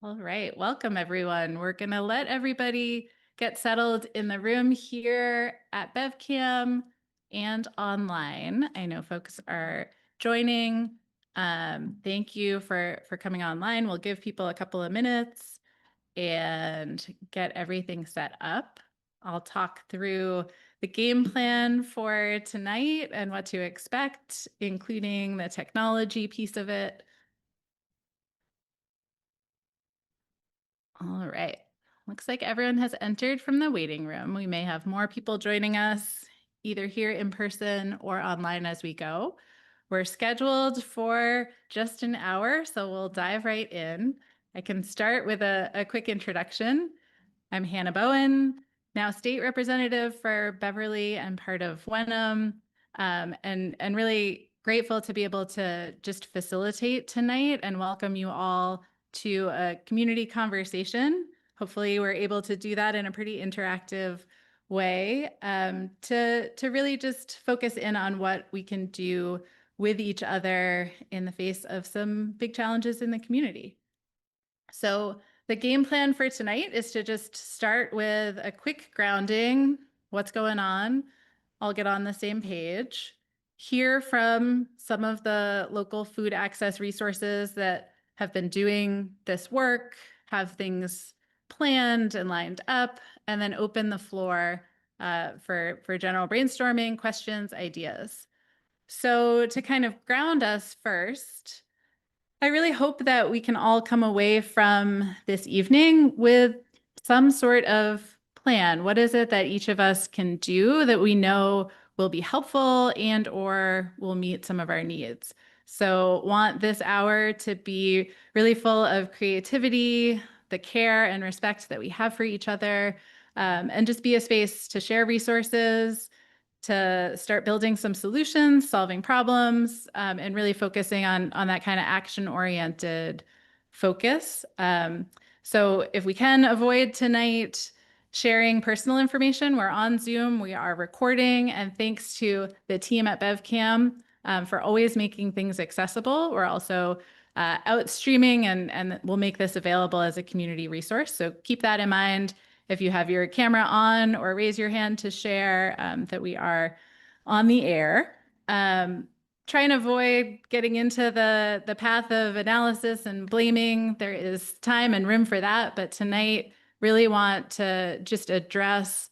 All right, welcome everyone. We're going to let everybody get settled in the room here at BevCam and online. I know folks are joining. Thank you for coming online. We'll give people a couple of minutes and get everything set up. I'll talk through the game plan for tonight and what to expect, including the technology piece of it. All right. Looks like everyone has entered from the waiting room. We may have more people joining us either here in person or online as we go. We're scheduled for just an hour, so we'll dive right in. I can start with a quick introduction. I'm Hannah Bowen, now state representative for Beverly and part of Wenham, and really grateful to be able to just facilitate tonight and welcome you all to a community conversation. Hopefully we're able to do that in a pretty interactive way to really just focus in on what we can do with each other in the face of some big challenges in the community. So the game plan for tonight is to just start with a quick grounding, what's going on, I'll get on the same page, hear from some of the local food access resources that have been doing this work, have things planned and lined up, and then open the floor for general brainstorming, questions, ideas. So to kind of ground us first, I really hope that we can all come away from this evening with some sort of plan. What is it that each of us can do that we know will be helpful and or will meet some of our needs? So want this hour to be really full of creativity, the care and respect that we have for each other, and just be a space to share resources, to start building some solutions, solving problems, and really focusing on that kind of action-oriented focus. So if we can avoid tonight sharing personal information, we're on Zoom, we are recording, and thanks to the team at BevCam for always making things accessible. We're also out streaming and we'll make this available as a community resource. So keep that in mind if you have your camera on or raise your hand to share that we are on the air. Try and avoid getting into the path of analysis and blaming. There is time and room for that, but tonight really want to just address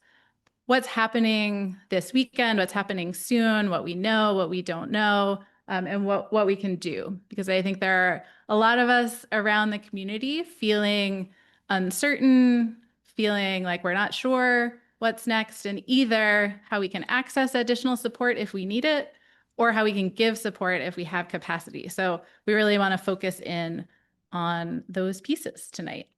what's happening this weekend, what's happening soon, what we know, what we don't know, and what we can do. Because I think there are a lot of us around the community feeling uncertain, feeling like we're not sure what's next, and either how we can access additional support if we need it, or how we can give support if we have capacity. So we really want to focus in on those pieces tonight.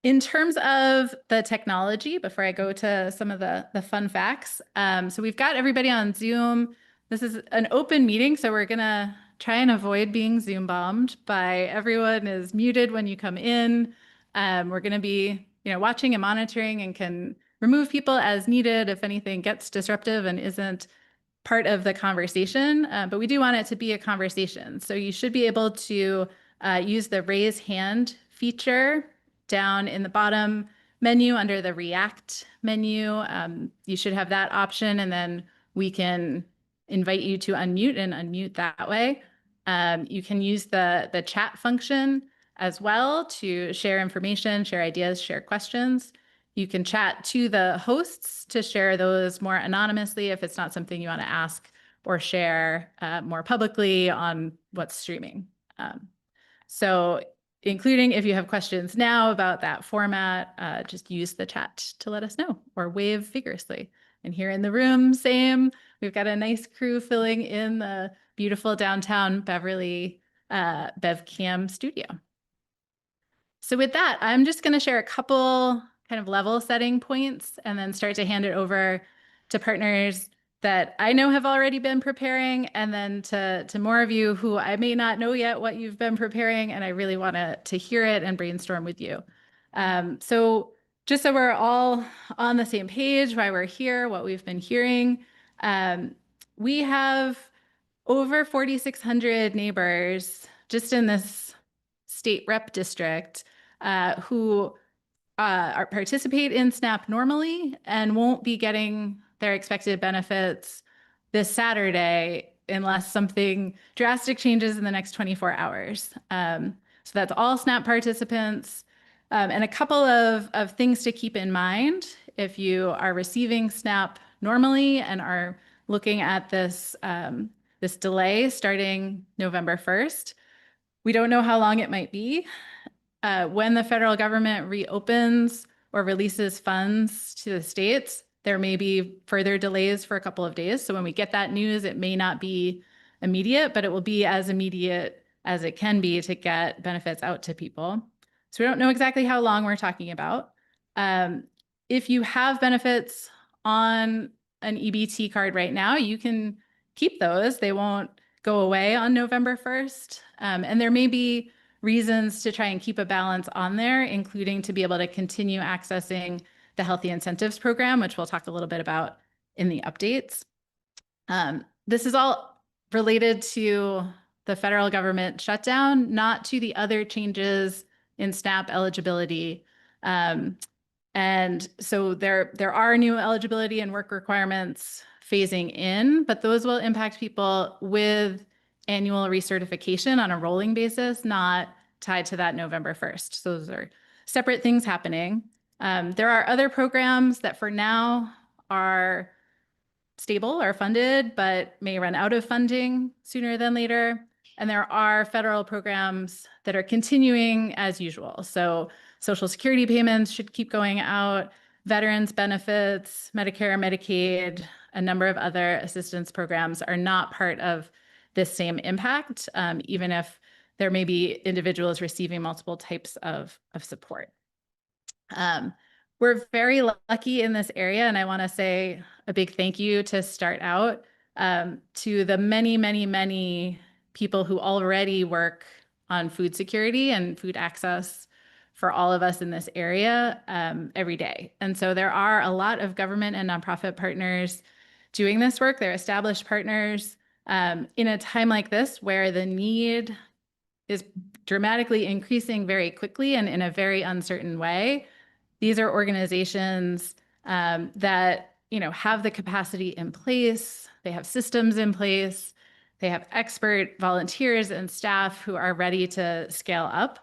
In terms of the technology, before I go to some of the fun facts, so we've got everybody on Zoom. This is an open meeting, so we're gonna try and avoid being Zoom bombed by everyone is muted when you come in. We're gonna be, watching and monitoring and can remove people as needed if anything gets disruptive and isn't part of the conversation, but we do want it to be a conversation. So you should be able to use the raise hand feature down in the bottom menu under the React menu. You should have that option, and then we can invite you to unmute and unmute that way. You can use the chat function as well to share information, share ideas, share questions. You can chat to the hosts to share those more anonymously if it's not something you want to ask or share more publicly on what's streaming. So including if you have questions now about that format, just use the chat to let us know or wave vigorously. And here in the room, same. We've got a nice crew filling in the beautiful downtown Beverly BevCam studio. So with that, I'm just going to share a couple kind of level setting points and then start to hand it over to partners that I know have already been preparing, and then to more of you who I may not know yet what you've been preparing, and I really want to hear it and brainstorm with you. So just so we're all on the same page, why we're here, what we've been hearing, we have over 4,600 neighbors just in this state rep district who participate in SNAP normally and won't be getting their expected benefits this Saturday unless something drastic changes in the next 24 hours. So that's all SNAP participants. And a couple of things to keep in mind if you are receiving SNAP normally and are looking at this, this delay starting November 1st. We don't know how long it might be. When the federal government reopens or releases funds to the states, there may be further delays for a couple of days. So when we get that news, it may not be immediate, but it will be as immediate as it can be to get benefits out to people. So we don't know exactly how long we're talking about. If you have benefits on an EBT card right now, you can keep those. They won't go away on November 1st. And there may be reasons to try and keep a balance on there, including to be able to continue accessing the Healthy Incentives Program, which we'll talk a little bit about in the updates. This is all related to the federal government shutdown, not to the other changes in SNAP eligibility. And so there are new eligibility and work requirements phasing in, but those will impact people with annual recertification on a rolling basis, not tied to that November 1st. So those are separate things happening. There are other programs that for now are stable or funded, but may run out of funding sooner than later. And there are federal programs that are continuing as usual. So Social Security payments should keep going out, veterans benefits, Medicare, Medicaid, a number of other assistance programs are not part of this same impact, even if there may be individuals receiving multiple types of support. We're very lucky in this area, and I want to say a big thank you to start out to the many, many, many people who already work on food security and food access for all of us in this area every day. And so there are a lot of government and nonprofit partners doing this work. They're established partners in a time like this where the need is dramatically increasing very quickly and in a very uncertain way. These are organizations that have the capacity in place. They have systems in place. They have expert volunteers and staff who are ready to scale up.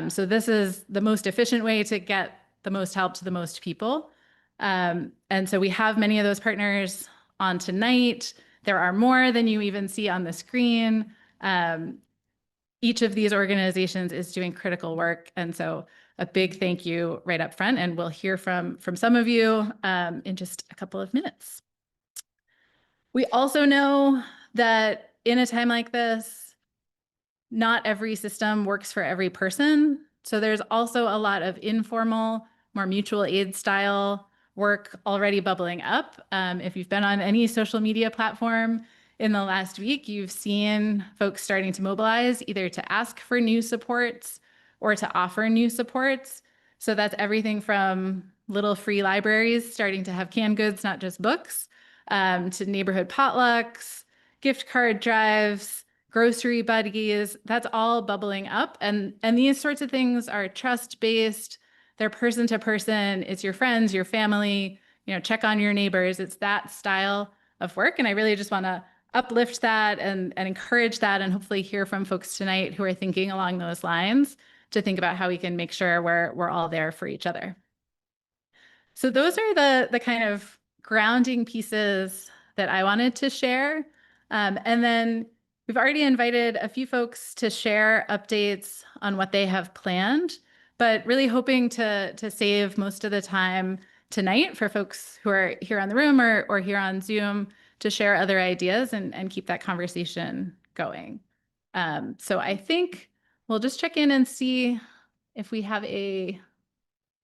So this is the most efficient way to get the most help to the most people. And so we have many of those partners on tonight. There are more than you even see on the screen. Each of these organizations is doing critical work. And so a big thank you right up front. And we'll hear from some of you in just a couple of minutes. We also know that in a time like this, not every system works for every person. So there's also a lot of informal, more mutual aid style work already bubbling up. If you've been on any social media platform in the last week, you've seen folks starting to mobilize either to ask for new supports or to offer new supports. So that's everything from little free libraries starting to have canned goods, not just books, to neighborhood potlucks, gift card drives, grocery buddies. That's all bubbling up. And these sorts of things are trust-based. They're person to person. It's your friends, your family, check on your neighbors. It's that style of work. And I really just want to uplift that and encourage that and hopefully hear from folks tonight who are thinking along those lines to think about how we can make sure we're all there for each other. So those are the kind of grounding pieces that I wanted to share. And then we've already invited a few folks to share updates on what they have planned, but really hoping to save most of the time tonight for folks who are here on the room or here on Zoom to share other ideas and keep that conversation going. So I think we'll just check in and see if we have a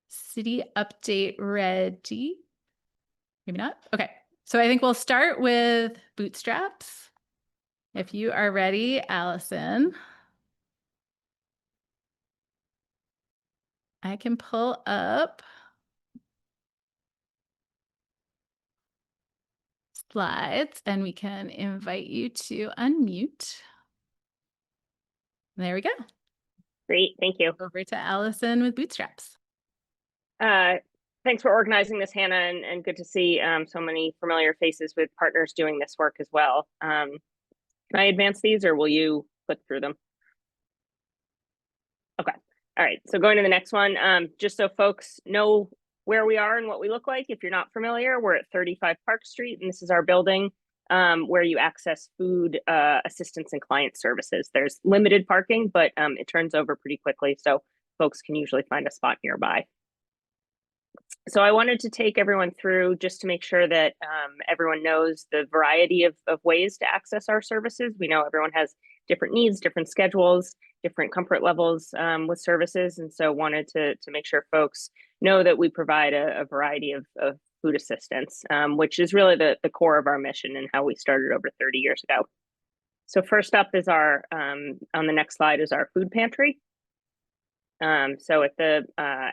city update ready. Maybe not. Okay. So I think we'll start with bootstraps. If you are ready, Allison, I can pull up slides and we can invite you to unmute. There we go. Great, thank you. Over to Allison with Bootstraps. Thanks for organizing this, Hannah, and good to see so many familiar faces with partners doing this work as well. Can I advance these, or will you click through them? Okay. All right. So going to the next one, just so folks know where we are and what we look like. If you're not familiar, we're at 35 Park Street, and this is our building where you access food assistance and client services. There's limited parking, but it turns over pretty quickly, so folks can usually find a spot nearby. So I wanted to take everyone through just to make sure that everyone knows the variety of ways to access our services. We know everyone has different needs, different schedules, different comfort levels with services. And so wanted to make sure folks know that we provide a variety of food assistance, which is really the core of our mission and how we started over 30 years ago. So first up is our, on the next slide is our food pantry. So at the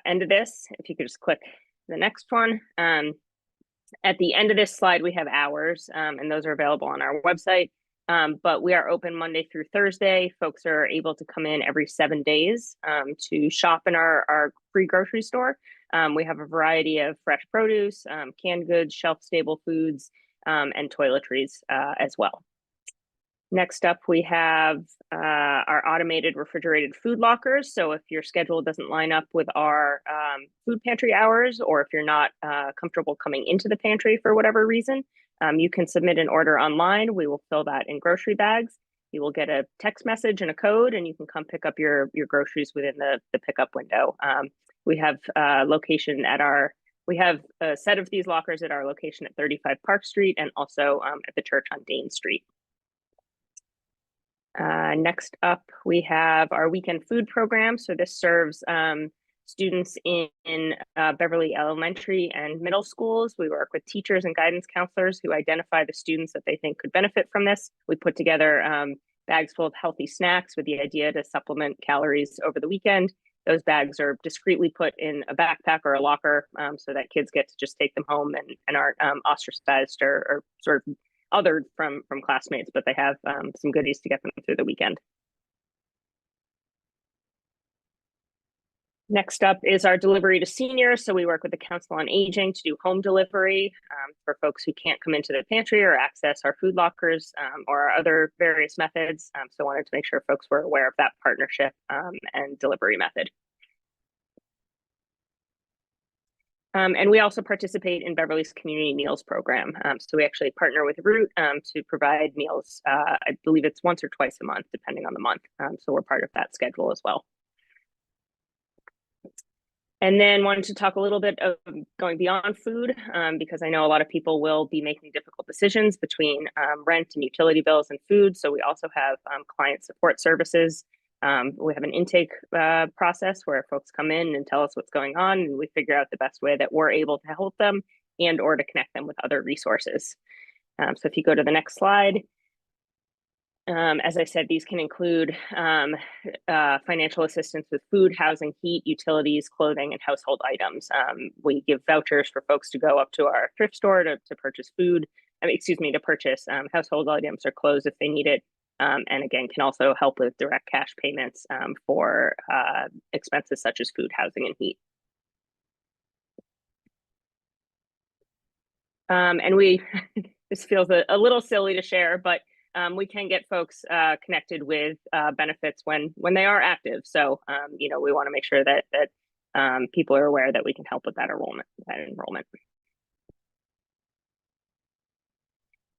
end of this, if you could just click the next one. At the end of this slide, we have hours, and those are available on our website. But we are open Monday through Thursday. Folks are able to come in every 7 days to shop in our free grocery store. We have a variety of fresh produce, canned goods, shelf-stable foods, and toiletries as well. Next up, we have our automated refrigerated food lockers. So if your schedule doesn't line up with our food pantry hours, or if you're not comfortable coming into the pantry for whatever reason, you can submit an order online. We will fill that in grocery bags. You will get a text message and a code, and you can come pick up your groceries within the pickup window. We have we have a set of these lockers at our location at 35 Park Street and also at the church on Dane Street. Next up, we have our weekend food program. So this serves students in Beverly Elementary and middle schools. We work with teachers and guidance counselors who identify the students that they think could benefit from this. We put together bags full of healthy snacks with the idea to supplement calories over the weekend. Those bags are discreetly put in a backpack or a locker so that kids get to just take them home and aren't ostracized or sort of othered from classmates, but they have some goodies to get them through the weekend. Next up is our delivery to seniors. So we work with the Council on Aging to do home delivery for folks who can't come into the pantry or access our food lockers or our other various methods. So I wanted to make sure folks were aware of that partnership and delivery method. And we also participate in Beverly's Community Meals Program. So we actually partner with Root to provide meals. I believe it's once or twice a month, depending on the month. So we're part of that schedule as well. And then wanted to talk a little bit of going beyond food, because I know a lot of people will be making difficult decisions between rent and utility bills and food. So we also have client support services. We have an intake process where folks come in and tell us what's going on, and we figure out the best way that we're able to help them and or to connect them with other resources. So if you go to the next slide, as I said, these can include financial assistance with food, housing, heat, utilities, clothing, and household items. We give vouchers for folks to go up to our thrift store to purchase food, to purchase household items or clothes if they need it. And again, can also help with direct cash payments for expenses such as food, housing, and heat. And we, this feels a little silly to share, but we can get folks connected with benefits when they are active. So, we want to make sure that people are aware that we can help with that enrollment.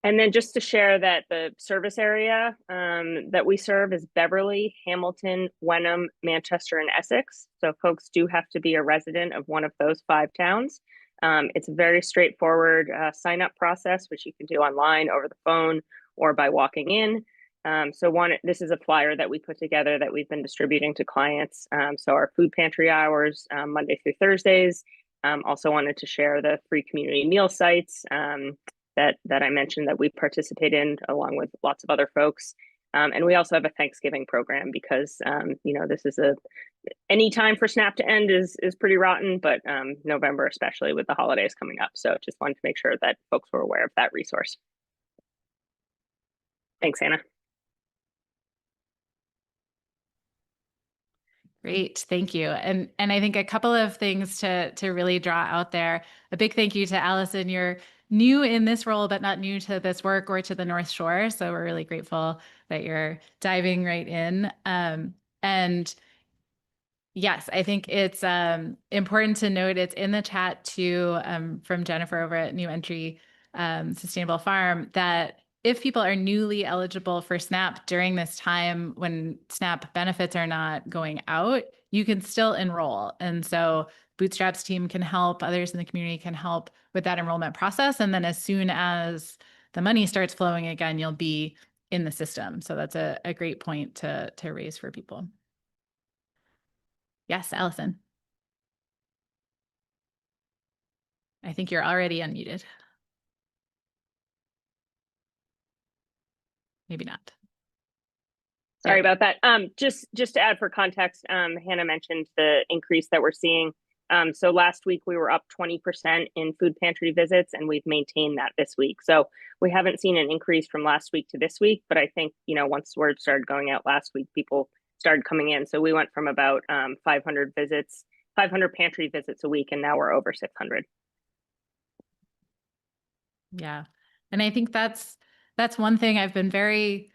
And then just to share that the service area that we serve is Beverly, Hamilton, Wenham, Manchester, and Essex. So folks do have to be a resident of one of those 5 towns. It's a very straightforward sign-up process, which you can do online, over the phone, or by walking in. This is a flyer that we put together that we've been distributing to clients. So our food pantry hours, Monday through Thursdays. Also wanted to share the free community meal sites that I mentioned that we participate in along with lots of other folks. And we also have a Thanksgiving program because, this is any time for SNAP to end is pretty rotten, but November, especially with the holidays coming up. So just wanted to make sure that folks were aware of that resource. Thanks, Anna. Great, thank you. And I think a couple of things to really draw out there. A big thank you to Allison. You're new in this role, but not new to this work or to the North Shore. So we're really grateful that you're diving right in. And yes, I think it's important to note it's in the chat too from Jennifer over at New Entry Sustainable Farm that if people are newly eligible for SNAP during this time when SNAP benefits are not going out, you can still enroll. And so Bootstrap's team can help, others in the community can help with that enrollment process. And then as soon as the money starts flowing again, you'll be in the system. So that's a great point to raise for people. Yes, Allison. I think you're already unmuted. Maybe not. Sorry about that. Just to add for context, Hannah mentioned the increase that we're seeing. So last week we were up 20% in food pantry visits, and we've maintained that this week. So we haven't seen an increase from last week to this week, but I think, once word started going out last week, people started coming in. So we went from about 500 pantry visits a week, and now we're over 600. Yeah. And I think that's one thing I've been very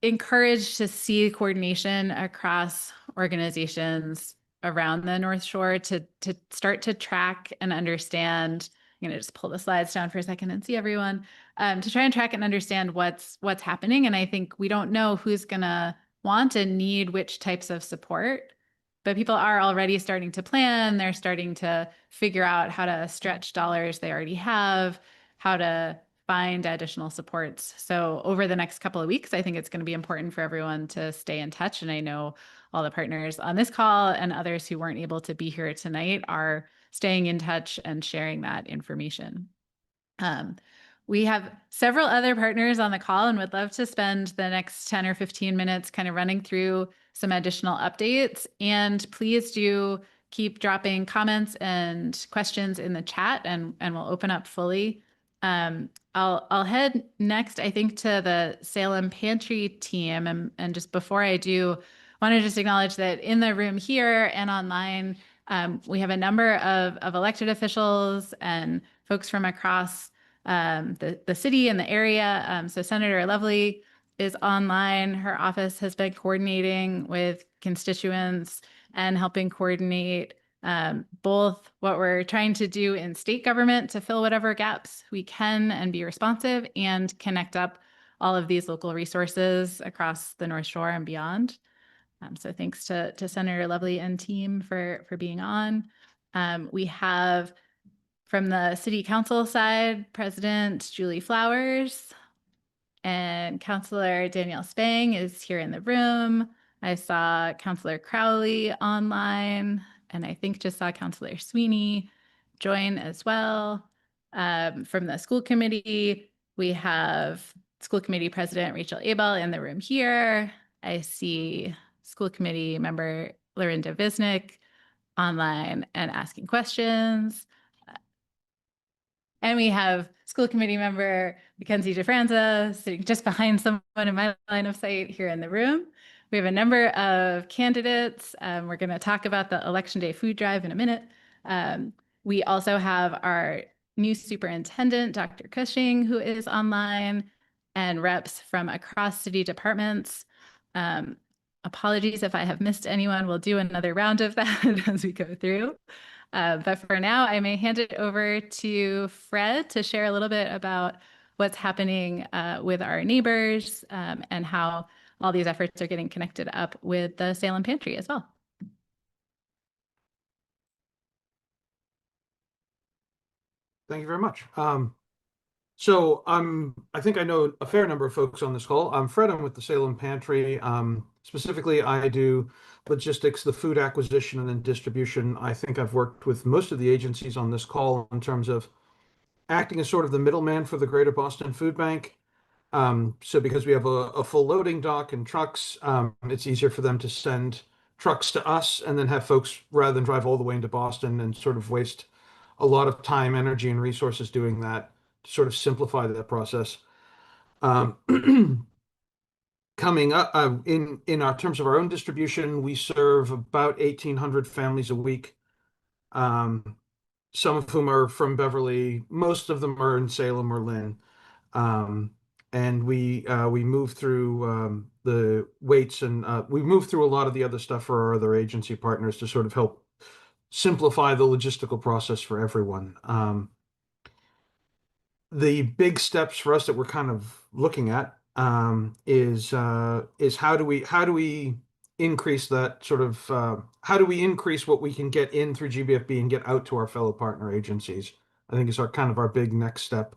encouraged to see coordination across organizations around the North Shore to start to track and understand. I'm going to just pull the slides down for a second and see everyone to try and track and understand what's happening. And I think we don't know who's going to want and need which types of support, but people are already starting to plan. They're starting to figure out how to stretch dollars they already have, how to find additional supports. So over the next couple of weeks, I think it's going to be important for everyone to stay in touch. And I know all the partners on this call and others who weren't able to be here tonight are staying in touch and sharing that information. We have several other partners on the call and would love to spend the next 10 or 15 minutes kind of running through some additional updates. And please do keep dropping comments and questions in the chat, and we'll open up fully. I'll head next, I think, to the Salem Pantry team. And just before I do, I want to just acknowledge that in the room here and online, we have a number of elected officials and folks from across the city and the area. So Senator Lovely is online. Her office has been coordinating with constituents and helping coordinate both what we're trying to do in state government to fill whatever gaps we can and be responsive, and connect up all of these local resources across the North Shore and beyond. So thanks to Senator Lovely and team for being on. We have from the city council side, President Julie Flowers and Councilor Danielle Spang is here in the room. I saw Councilor Crowley online, and I think just saw Councilor Sweeney join as well. From the school committee, we have school committee president Rachel Abel in the room here. I see school committee member Lorinda Visnick online and asking questions. And we have school committee member Mackenzie DeFranza sitting just behind someone in my line of sight here in the room. We have a number of candidates. We're going to talk about the Election Day food drive in a minute. We also have our new superintendent, Dr. Cushing, who is online, and reps from across city departments. Apologies if I have missed anyone. We'll do another round of that as we go through. But for now, I may hand it over to Fred to share a little bit about what's happening with our neighbors and how all these efforts are getting connected up with the Salem Pantry as well. Thank you very much. I think I know a fair number of folks on this call. I'm Fred. I'm with the Salem Pantry. Specifically, I do logistics, the food acquisition, and then distribution. I think I've worked with most of the agencies on this call in terms of acting as sort of the middleman for the Greater Boston Food Bank. So because we have a full loading dock and trucks, it's easier for them to send trucks to us and then have folks, rather than drive all the way into Boston and sort of waste a lot of time, energy, and resources doing that, to sort of simplify that process. coming up in our terms of our own distribution, we serve about 1,800 families a week. Some of whom are from Beverly, most of them are in Salem or Lynn. And we move through the weights, and we move through a lot of the other stuff for our other agency partners to sort of help simplify the logistical process for everyone. The big steps for us that we're kind of looking at is how do we increase that sort of how do we increase what we can get in through GBFB and get out to our fellow partner agencies? I think is our kind of our big next step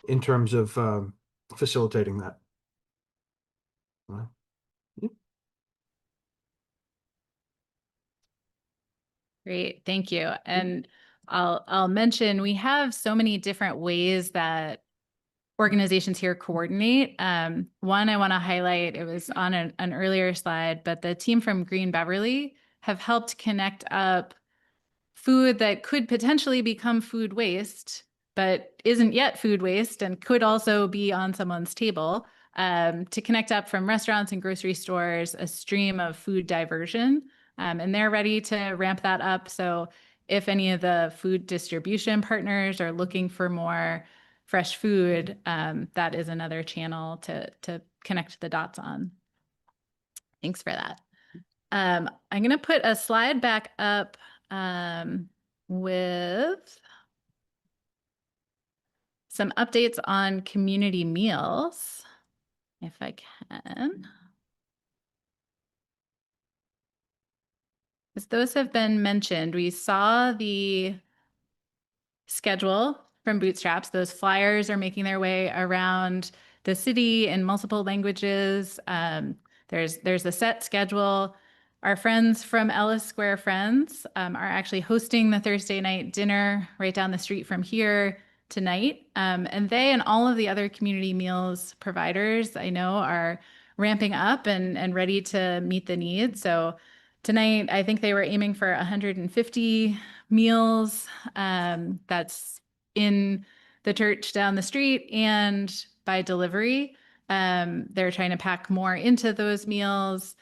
in terms of facilitating that. Yeah. Great, thank you. And I'll mention we have so many different ways that organizations here coordinate. One I want to highlight, it was on an earlier slide, but the team from Green Beverly have helped connect up food that could potentially become food waste, but isn't yet food waste and could also be on someone's table, to connect up from restaurants and grocery stores, a stream of food diversion. And they're ready to ramp that up. So if any of the food distribution partners are looking for more fresh food, that is another channel to connect the dots on. Thanks for that. I'm going to put a slide back up with some updates on community meals, if I can. As those have been mentioned, we saw the schedule from Bootstraps. Those flyers are making their way around the city in multiple languages. There's a set schedule. Our friends from Ellis Square Friends are actually hosting the Thursday night dinner right down the street from here tonight. And they and all of the other community meals providers I know are ramping up and ready to meet the needs. So tonight, I think they were aiming for 150 meals. That's in the church down the street and by delivery. They're trying to pack more into those meals.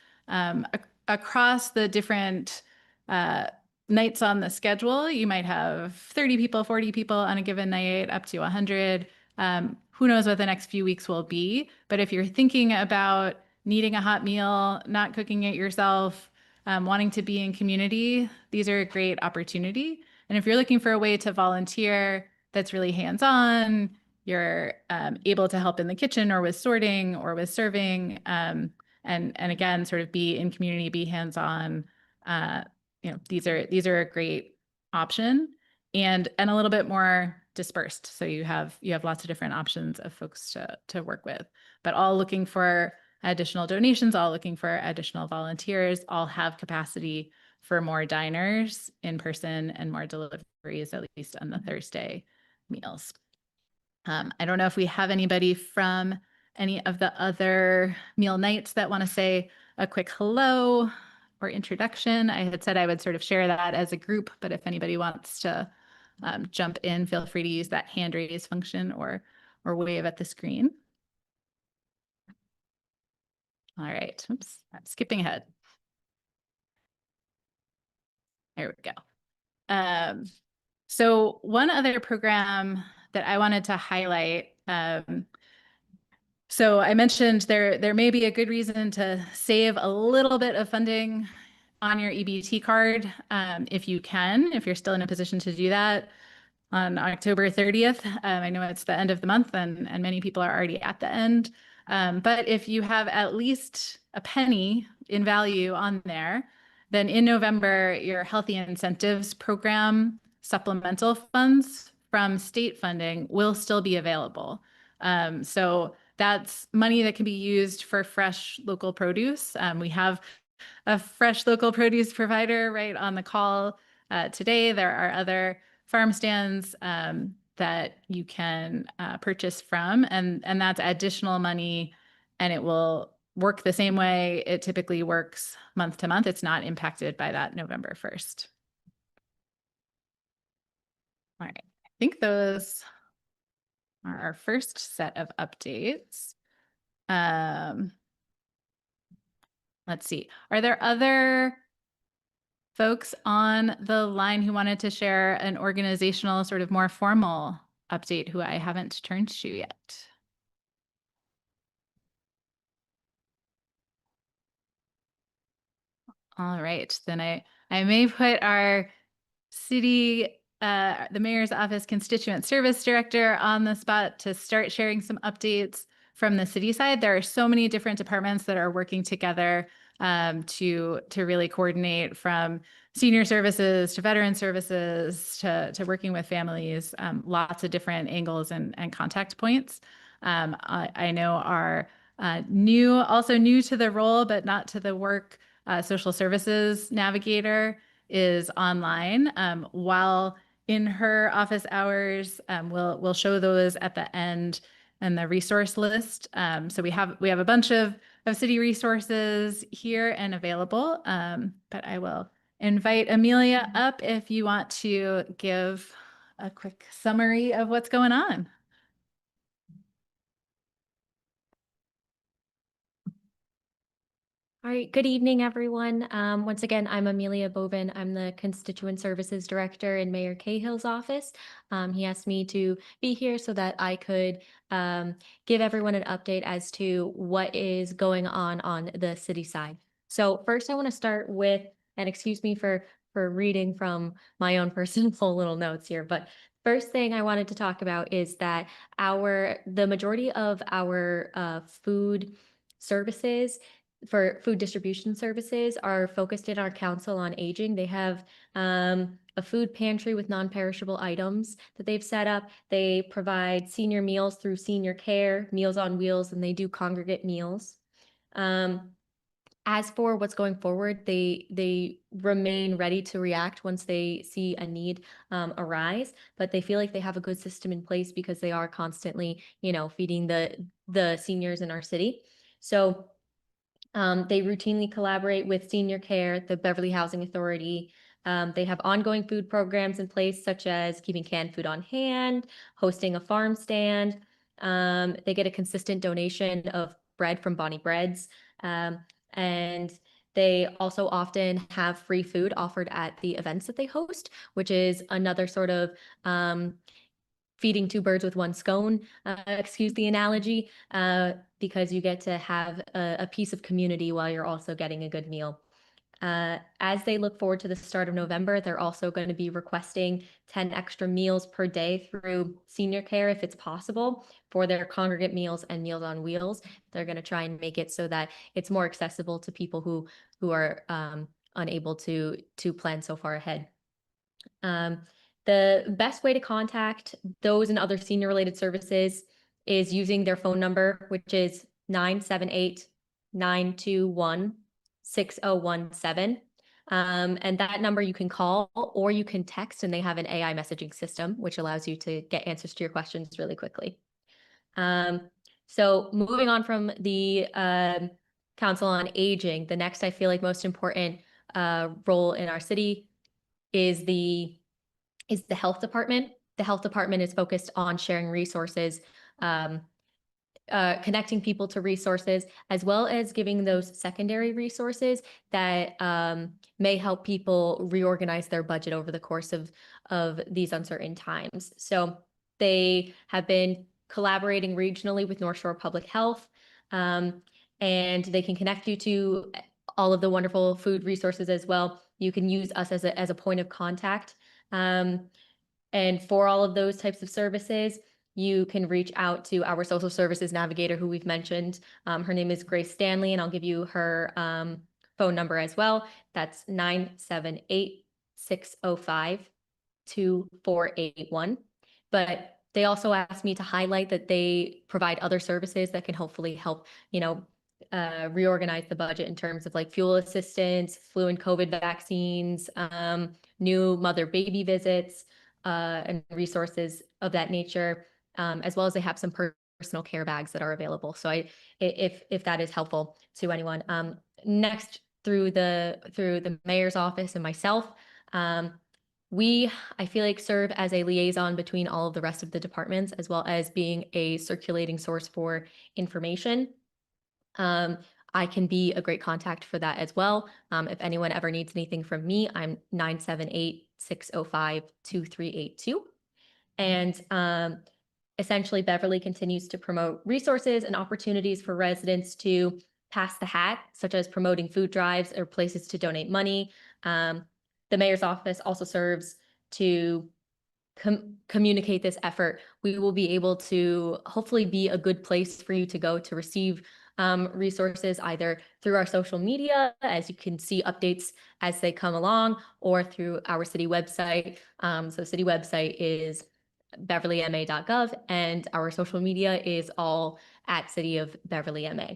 Across the different nights on the schedule, you might have 30 people, 40 people on a given night, up to 100. Who knows what the next few weeks will be? But if you're thinking about needing a hot meal, not cooking it yourself, wanting to be in community, these are a great opportunity. And if you're looking for a way to volunteer that's really hands-on, you're able to help in the kitchen or with sorting or with serving, and again, sort of be in community, be hands-on. These are a great option and a little bit more dispersed. So you have lots of different options of folks to work with, but all looking for additional donations, all looking for additional volunteers, all have capacity for more diners in person and more deliveries, at least on the Thursday meals. I don't know if we have anybody from any of the other meal nights that want to say a quick hello or introduction. I had said I would sort of share that as a group, but if anybody wants to jump in, feel free to use that hand raise function or wave at the screen. All right, oops, I'm skipping ahead. There we go. So one other program that I wanted to highlight, so I mentioned there may be a good reason to save a little bit of funding on your EBT card, if you can, if you're still in a position to do that on October 30th. I know it's the end of the month and many people are already at the end. But if you have at least a penny in value on there, then in November, your Healthy Incentives Program supplemental funds from state funding will still be available. So that's money that can be used for fresh local produce. We have a fresh local produce provider right on the call today. There are other farm stands that you can purchase from, and that's additional money, and it will work the same way it typically works month to month. It's not impacted by that November 1st. All right, I think those are our first set of updates. let's see. Are there other folks on the line who wanted to share an organizational, sort of more formal update who I haven't turned to yet? All right, then I may put our city, the mayor's office constituent service director on the spot to start sharing some updates from the city side. There are so many different departments that are working together to really coordinate, from senior services to veteran services to working with families, lots of different angles and contact points. I know our also new to the role, but not to the work, social services navigator is online. While in her office hours, we'll show those at the end and the resource list. So we have a bunch of city resources here and available. But I will invite Amelia up if you want to give a quick summary of what's going on. All right, good evening, everyone. Once again, I'm Amelia Bowen. I'm the Constituent Services Director in Mayor Cahill's office. He asked me to be here so that I could give everyone an update as to what is going on the city side. So first, I want to start with, and excuse me for reading from my own personal little notes here, but first thing I wanted to talk about is that the majority of our food services for food distribution services are focused in our Council on Aging. They have a food pantry with non-perishable items that they've set up. They provide senior meals through senior care, Meals on Wheels, and they do congregate meals. As for what's going forward, they remain ready to react once they see a need arise, but they feel like they have a good system in place because they are constantly, feeding the seniors in our city. So they routinely collaborate with Senior Care, the Beverly Housing Authority. They have ongoing food programs in place, such as keeping canned food on hand, hosting a farm stand. They get a consistent donation of bread from Bonnie Breads. And they also often have free food offered at the events that they host, which is another sort of feeding two birds with one scone, excuse the analogy, because you get to have a piece of community while you're also getting a good meal. As they look forward to the start of November, they're also going to be requesting 10 extra meals per day through Senior Care, if it's possible, for their congregate meals and Meals on Wheels. They're going to try and make it so that it's more accessible to people who are unable to plan so far ahead. The best way to contact those and other senior related services is using their phone number, which is 978-921-6017. And that number you can call or you can text, and they have an AI messaging system, which allows you to get answers to your questions really quickly. So moving on from the Council on Aging, the next I feel like most important role in our city is the health department. The health department is focused on sharing resources, connecting people to resources, as well as giving those secondary resources that may help people reorganize their budget over the course of these uncertain times. So they have been collaborating regionally with North Shore Public Health, and they can connect you to all of the wonderful food resources as well. You can use us as a point of contact. And for all of those types of services, you can reach out to our social services navigator, who we've mentioned. Her name is Grace Stanley, and I'll give you her phone number as well. That's 978-605-2481. But they also asked me to highlight that they provide other services that can hopefully help, reorganize the budget in terms of like fuel assistance, flu and COVID vaccines, new mother-baby visits, and resources of that nature, as well as they have some personal care bags that are available. So if that is helpful to anyone. Next, through the mayor's office and myself, I feel like serve as a liaison between all of the rest of the departments, as well as being a circulating source for information. I can be a great contact for that as well. If anyone ever needs anything from me, I'm 978-605-2382. And essentially, Beverly continues to promote resources and opportunities for residents to pass the hat, such as promoting food drives or places to donate money. The mayor's office also serves to communicate this effort. We will be able to hopefully be a good place for you to go to receive resources, either through our social media, as you can see updates as they come along, or through our city website. So city website is beverlyma.gov, and our social media is all at City of Beverly MA.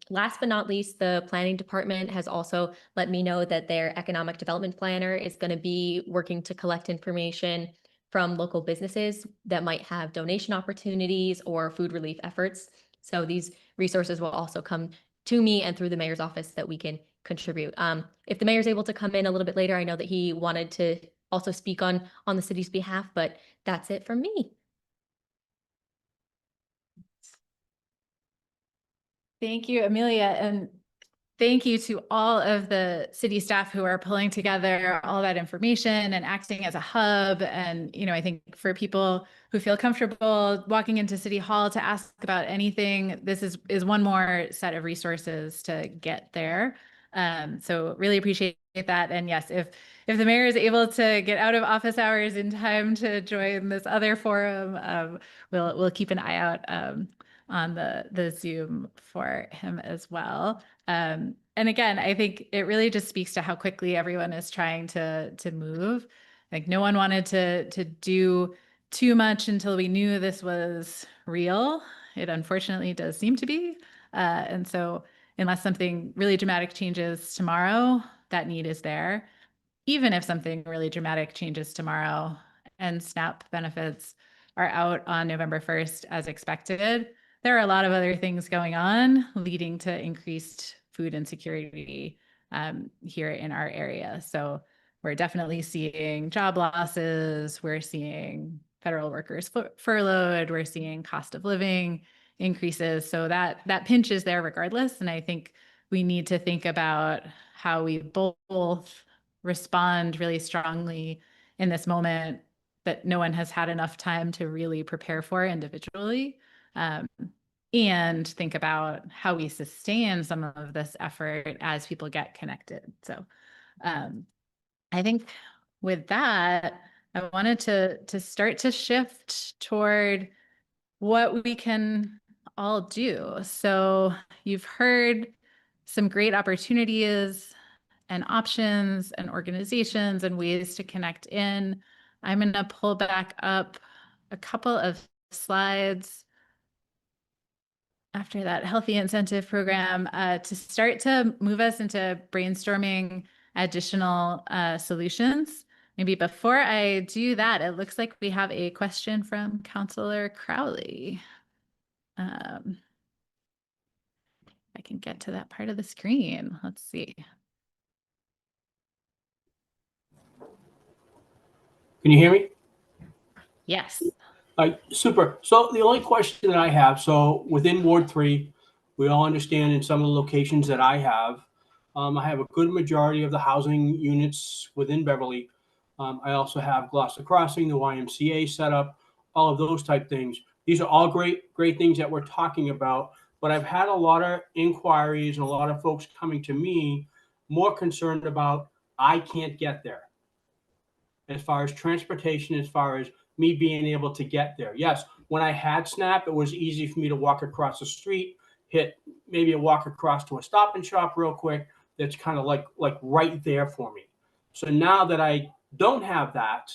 Last but not least, the planning department has also let me know that their economic development planner is going to be working to collect information from local businesses that might have donation opportunities or food relief efforts. So these resources will also come to me and through the mayor's office that we can contribute. If the mayor's able to come in a little bit later, I know that he wanted to also speak on the city's behalf, but that's it from me. Thank you, Amelia. And thank you to all of the city staff who are pulling together all that information and acting as a hub. And, I think for people who feel comfortable walking into City Hall to ask about anything, this is one more set of resources to get there. So really appreciate that. And yes, if the mayor is able to get out of office hours in time to join this other forum, we'll keep an eye out on the Zoom for him as well. And again, I think it really just speaks to how quickly everyone is trying to move. Like no one wanted to do too much until we knew this was real. It unfortunately does seem to be. And so unless something really dramatic changes tomorrow, that need is there. Even if something really dramatic changes tomorrow and SNAP benefits are out on November 1st as expected, there are a lot of other things going on leading to increased food insecurity here in our area. So we're definitely seeing job losses. We're seeing federal workers furloughed. We're seeing cost of living increases. So that pinch is there regardless. And I think we need to think about how we both respond really strongly in this moment that no one has had enough time to really prepare for individually. And think about how we sustain some of this effort as people get connected. So I think with that, I wanted to start to shift toward what we can all do. So you've heard some great opportunities and options and organizations and ways to connect in. I'm going to pull back up a couple of slides after that healthy incentive program to start to move us into brainstorming additional solutions. Maybe before I do that, it looks like we have a question from Councilor Crowley. I can get to that part of the screen. Let's see. Can you hear me? Yes. Super. So the only question that I have, so within Ward 3, we all understand in some of the locations that I have a good majority of the housing units within Beverly. I also have Gloucester Crossing, the YMCA setup, all of those type things. These are all great things that we're talking about, but I've had a lot of inquiries and a lot of folks coming to me more concerned about I can't get there. As far as transportation, as far as me being able to get there. Yes, when I had SNAP, it was easy for me to walk across the street, hit maybe a walk across to a Stop and Shop real quick. That's kind of like right there for me. So now that I don't have that,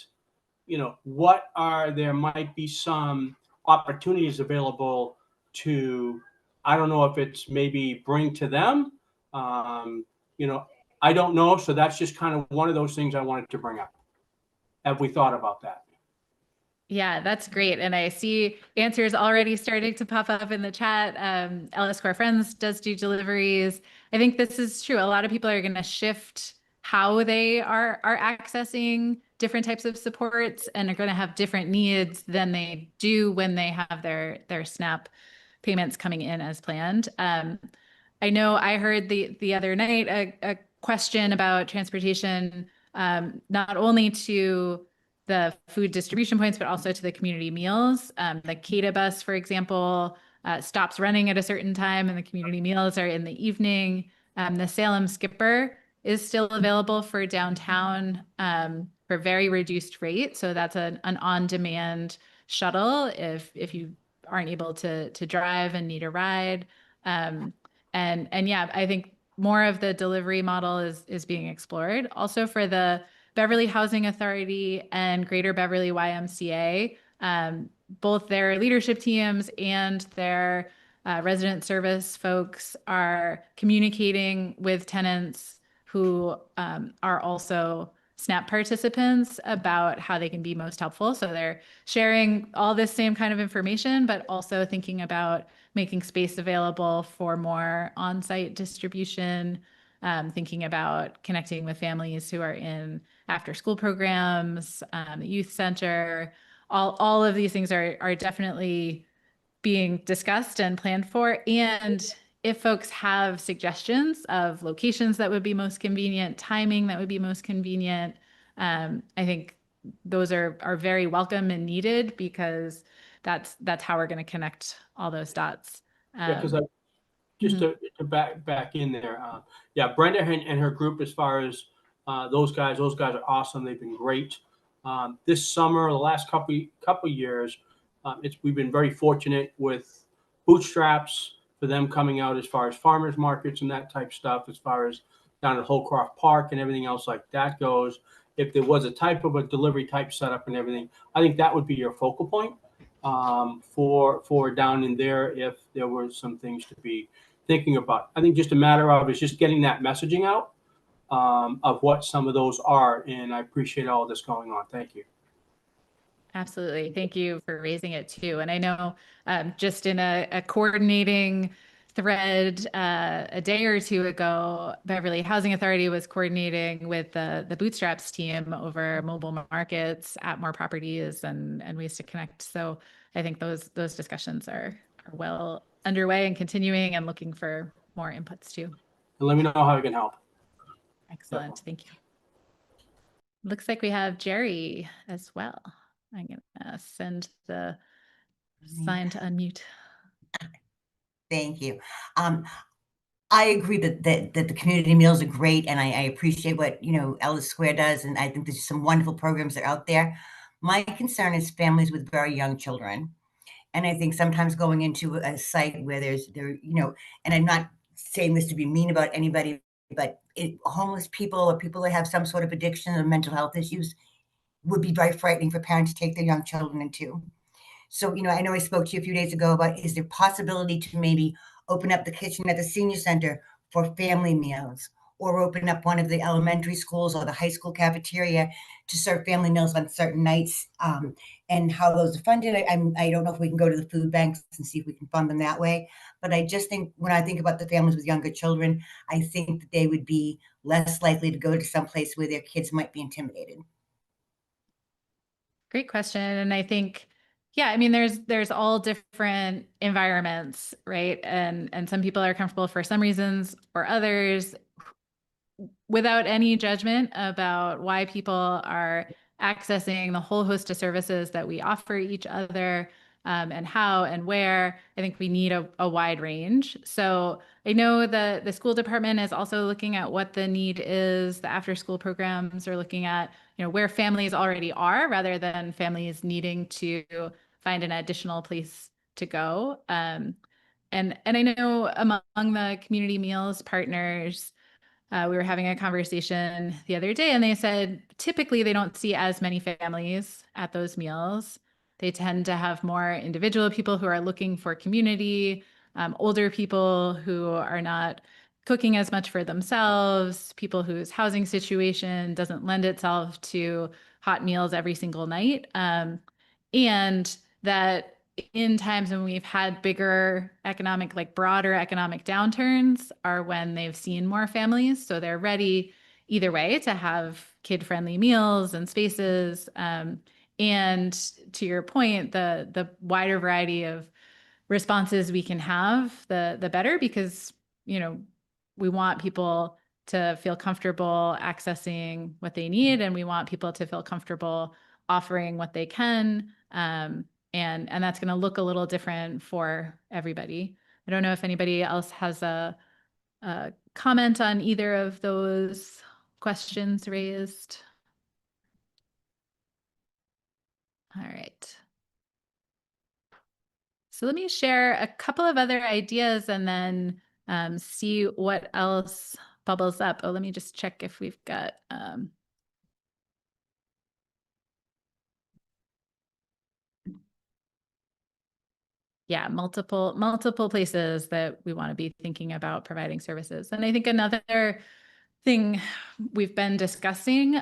there might be some opportunities available to, I don't know if it's maybe bring to them. I don't know. So that's just kind of one of those things I wanted to bring up. Have we thought about that? Yeah, that's great. And I see answers already starting to pop up in the chat. LS Core Friends does do deliveries. I think this is true. A lot of people are going to shift how they are accessing different types of supports and are going to have different needs than they do when they have their SNAP payments coming in as planned. I know I heard the other night a question about transportation, not only to the food distribution points, but also to the community meals. The CATA bus, for example, stops running at a certain time, and the community meals are in the evening. The Salem Skipper is still available for downtown for very reduced rate. So that's an on-demand shuttle if you aren't able to drive and need a ride. And yeah, I think more of the delivery model is being explored. Also for the Beverly Housing Authority and Greater Beverly YMCA, both their leadership teams and their resident service folks are communicating with tenants who are also SNAP participants about how they can be most helpful. So they're sharing all this same kind of information, but also thinking about making space available for more on-site distribution, thinking about connecting with families who are in after-school programs, the youth center. All of these things are definitely being discussed and planned for. And if folks have suggestions of locations that would be most convenient, timing that would be most convenient, I think those are very welcome and needed, because that's how we're going to connect all those dots. Yeah, because just Mhm. to back in there, yeah, Brenda and her group, as far as those guys are awesome. They've been great. This summer, the last couple years, we've been very fortunate with bootstraps for them coming out as far as farmers markets and that type stuff, as far as down at Holcroft Park and everything else like that goes. If there was a type of a delivery type setup and everything, I think that would be your focal point for down in there if there were some things to be thinking about. I think just a matter of is just getting that messaging out of what some of those are, and I appreciate all this going on. Thank you. Absolutely. Thank you for raising it too. And I know just in a coordinating thread a day or two ago, Beverly Housing Authority was coordinating with the Bootstraps team over mobile markets at more properties and ways to connect. So I think those discussions are well underway and continuing, and looking for more inputs too. And let me know how I can help. Excellent. Thank you. Looks like we have Jerry as well. I'm going to send the sign to unmute. Thank you. I agree that the community meals are great, and I appreciate what Ellis Square does, and I think there's some wonderful programs that are out there. My concern is families with very young children, and I think sometimes going into a site where and I'm not saying this to be mean about anybody, but homeless people or people that have some sort of addiction or mental health issues would be very frightening for parents to take their young children into. So, I know I spoke to you a few days ago about, is there possibility to maybe open up the kitchen at the senior center for family meals, or open up one of the elementary schools or the high school cafeteria to serve family meals on certain nights, and how those are funded. I don't know if we can go to the food banks and see if we can fund them that way. But I just think when I think about the families with younger children, I think that they would be less likely to go to some place where their kids might be intimidated. Great question. And I think, yeah, I mean, there's all different environments, right? And some people are comfortable for some reasons or others, without any judgment about why people are accessing the whole host of services that we offer each other, and how and where. I think we need a wide range. So I know the school department is also looking at what the need is. The after school programs are looking at where families already are, rather than families needing to find an additional place to go. And I know among the community meals partners, we were having a conversation the other day, and they said typically they don't see as many families at those meals. They tend to have more individual people who are looking for community, older people who are not cooking as much for themselves, people whose housing situation doesn't lend itself to hot meals every single night. And that in times when we've had bigger economic, like broader economic downturns, are when they've seen more families. So they're ready either way to have kid-friendly meals and spaces. And to your point, the wider variety of responses we can have, the better, because we want people to feel comfortable accessing what they need, and we want people to feel comfortable offering what they can. And that's going to look a little different for everybody. I don't know if anybody else has a comment on either of those questions raised. All right. So let me share a couple of other ideas and then see what else bubbles up. Oh, let me just check if we've got yeah, multiple places that we want to be thinking about providing services. And I think another thing we've been discussing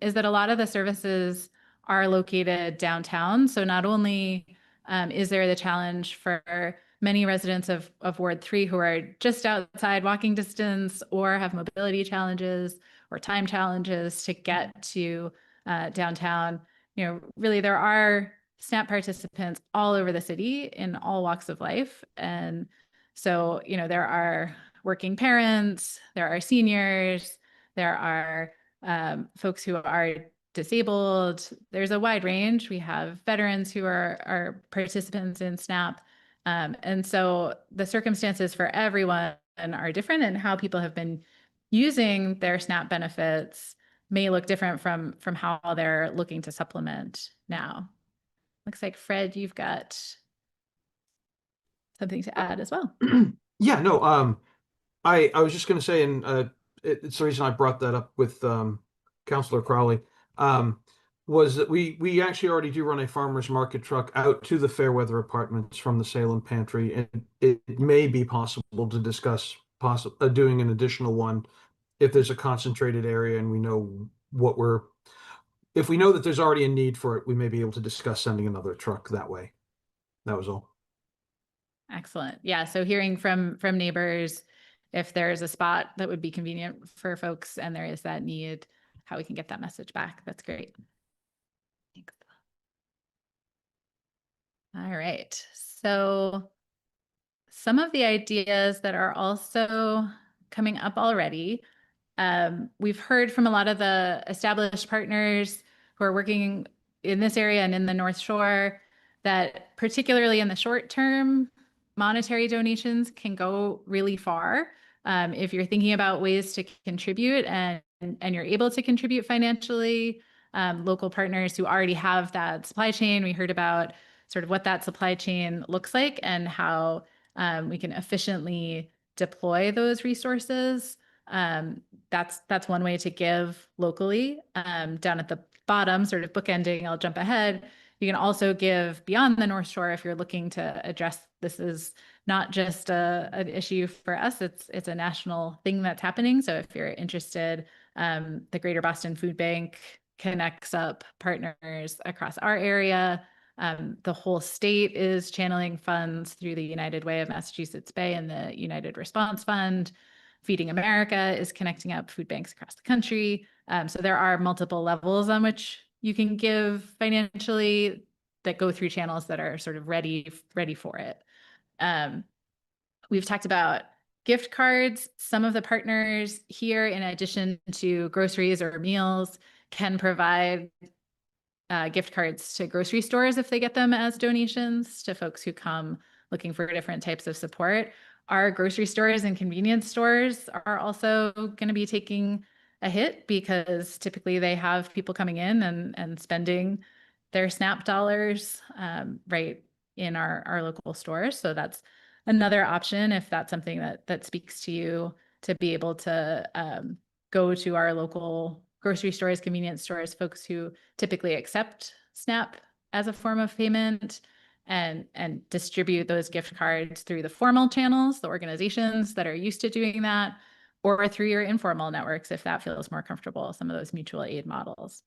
is that a lot of the services are located downtown. So not only is there the challenge for many residents of Ward 3 who are just outside walking distance or have mobility challenges or time challenges to get to downtown, really there are SNAP participants all over the city in all walks of life. And so, there are working parents, there are seniors, there are folks who are disabled. There's a wide range. We have veterans who are participants in SNAP. And so the circumstances for everyone are different, and how people have been using their SNAP benefits may look different from how they're looking to supplement now. Looks like Fred, you've got something to add as well. Yeah, no, I was just going to say, and it's the reason I brought that up with Councilor Crowley, was that we actually already do run a farmers market truck out to the Fairweather Apartments from the Salem Pantry, and it may be possible to discuss doing an additional one if there's a concentrated area and we know if we know that there's already a need for it, we may be able to discuss sending another truck that way. That was all. Excellent. Yeah. So hearing from neighbors, if there's a spot that would be convenient for folks and there is that need, how we can get that message back. That's great. Thanks. All right. So some of the ideas that are also coming up already, we've heard from a lot of the established partners who are working in this area and in the North Shore that particularly in the short term, monetary donations can go really far. If you're thinking about ways to contribute and you're able to contribute financially, local partners who already have that supply chain, we heard about sort of what that supply chain looks like and how we can efficiently deploy those resources. That's one way to give locally. Down at the bottom, sort of bookending, I'll jump ahead. You can also give beyond the North Shore if you're looking to address this is not just an issue for us, it's a national thing that's happening. So if you're interested, the Greater Boston Food Bank connects up partners across our area. The whole state is channeling funds through the United Way of Massachusetts Bay and the United Response Fund. Feeding America is connecting up food banks across the country. So there are multiple levels on which you can give financially that go through channels that are sort of ready for it. We've talked about gift cards. Some of the partners here, in addition to groceries or meals, can provide gift cards to grocery stores if they get them as donations to folks who come looking for different types of support. Our grocery stores and convenience stores are also going to be taking a hit because typically they have people coming in and spending their SNAP dollars right in our local stores. So that's another option if that's something that speaks to you, to be able to go to our local grocery stores, convenience stores, folks who typically accept SNAP as a form of payment, and distribute those gift cards through the formal channels, the organizations that are used to doing that, or through your informal networks if that feels more comfortable, some of those mutual aid models.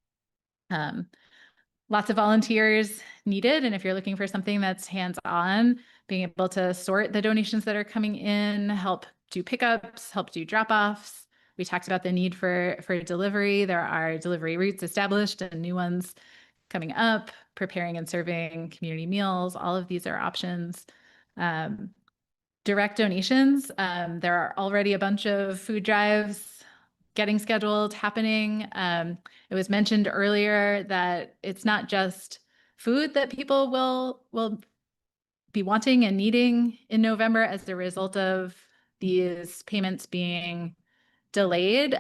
Lots of volunteers needed. And if you're looking for something that's hands-on, being able to sort the donations that are coming in, help do pickups, help do drop-offs. We talked about the need for delivery. There are delivery routes established and new ones coming up, preparing and serving community meals. All of these are options. direct donations. There are already a bunch of food drives getting scheduled, happening. It was mentioned earlier that it's not just food that people will be wanting and needing in November as a result of these payments being delayed.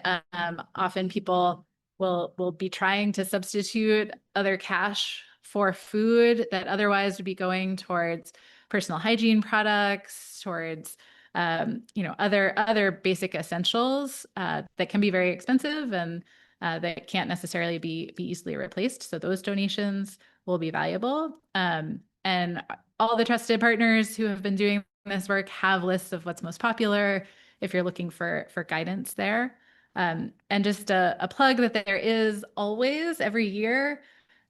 Often people will be trying to substitute other cash for food that otherwise would be going towards personal hygiene products, towards other basic essentials that can be very expensive and that can't necessarily be easily replaced. So those donations will be valuable. And all the trusted partners who have been doing this work have lists of what's most popular if you're looking for guidance there. And just a plug that there is always every year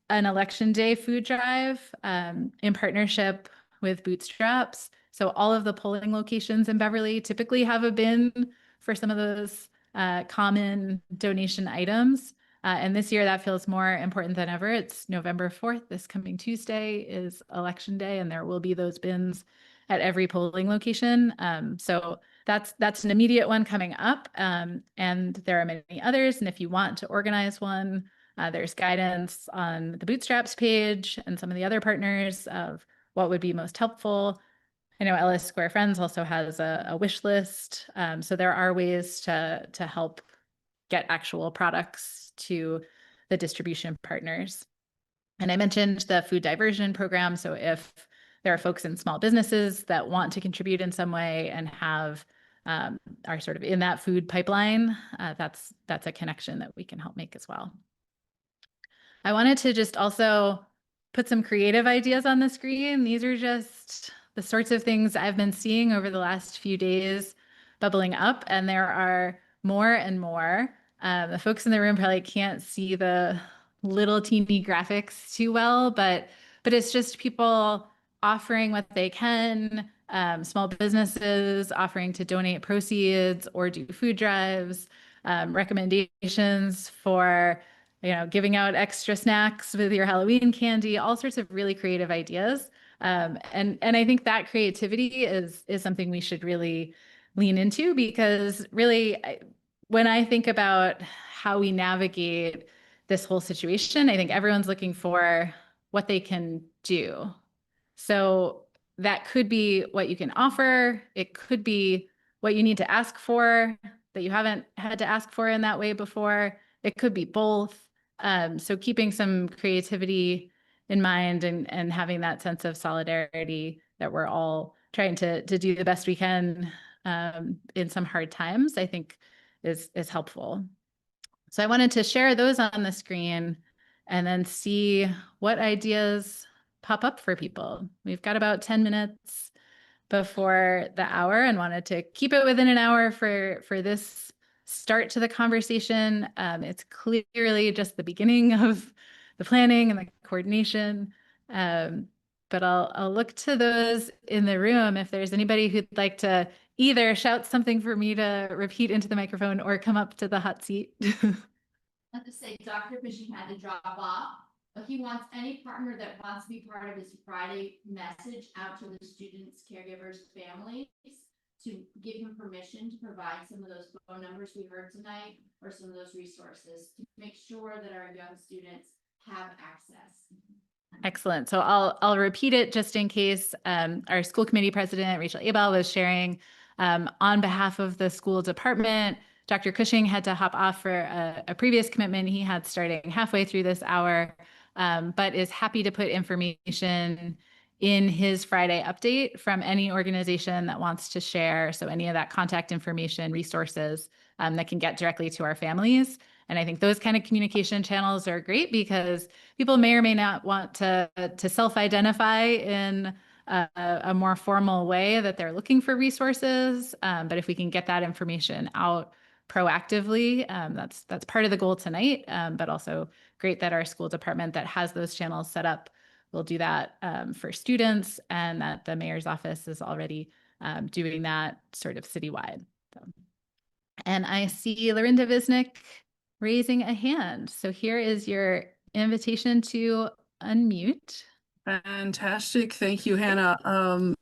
an election day food drive in partnership with Bootstraps. So all of the polling locations in Beverly typically have a bin for some of those common donation items. And this year that feels more important than ever. It's November 4th. This coming Tuesday is election day, and there will be those bins at every polling location. So that's an immediate one coming up. And there are many others. And if you want to organize one, there's guidance on the Bootstraps page and some of the other partners of what would be most helpful. I know Ellis Square Friends also has a wish list. So there are ways to help get actual products to the distribution partners. And I mentioned the food diversion program. So if there are folks in small businesses that want to contribute in some way and are sort of in that food pipeline, that's a connection that we can help make as well. I wanted to just also put some creative ideas on the screen. These are just the sorts of things I've been seeing over the last few days bubbling up, and there are more and more. The folks in the room probably can't see the little teeny graphics too well, but it's just people offering what they can, small businesses offering to donate proceeds or do food drives, recommendations for giving out extra snacks with your Halloween candy, all sorts of really creative ideas. And I think that creativity is something we should really lean into, because really, when I think about how we navigate this whole situation, I think everyone's looking for what they can do. So that could be what you can offer. It could be what you need to ask for that you haven't had to ask for in that way before. It could be both. So keeping some creativity in mind and having that sense of solidarity that we're all trying to do the best we can in some hard times, I think is helpful. So I wanted to share those on the screen and then see what ideas pop up for people. We've got about 10 minutes before the hour and wanted to keep it within an hour for this start to the conversation. It's clearly just the beginning of the planning and the coordination. But I'll look to those in the room if there's anybody who'd like to either shout something for me to repeat into the microphone or come up to the hot seat. Not to say Dr. Fishing had to drop off, but he wants any partner that wants to be part of his Friday message out to the students, caregivers, families, to give him permission to provide some of those phone numbers we heard tonight or some of those resources to make sure that our young students have access. Excellent. So I'll repeat it just in case. Our school committee president, Rachel Abel, was sharing on behalf of the school department. Dr. Cushing had to hop off for a previous commitment he had starting halfway through this hour, but is happy to put information in his Friday update from any organization that wants to share. So any of that contact information, resources that can get directly to our families. And I think those kind of communication channels are great because people may or may not want to self-identify in a more formal way that they're looking for resources. But if we can get that information out proactively, that's part of the goal tonight, but also great that our school department that has those channels set up will do that for students, and that the mayor's office is already doing that sort of citywide. So. And I see Lorinda Visnick raising a hand. So here is your invitation to unmute. Fantastic. Thank you, Hannah.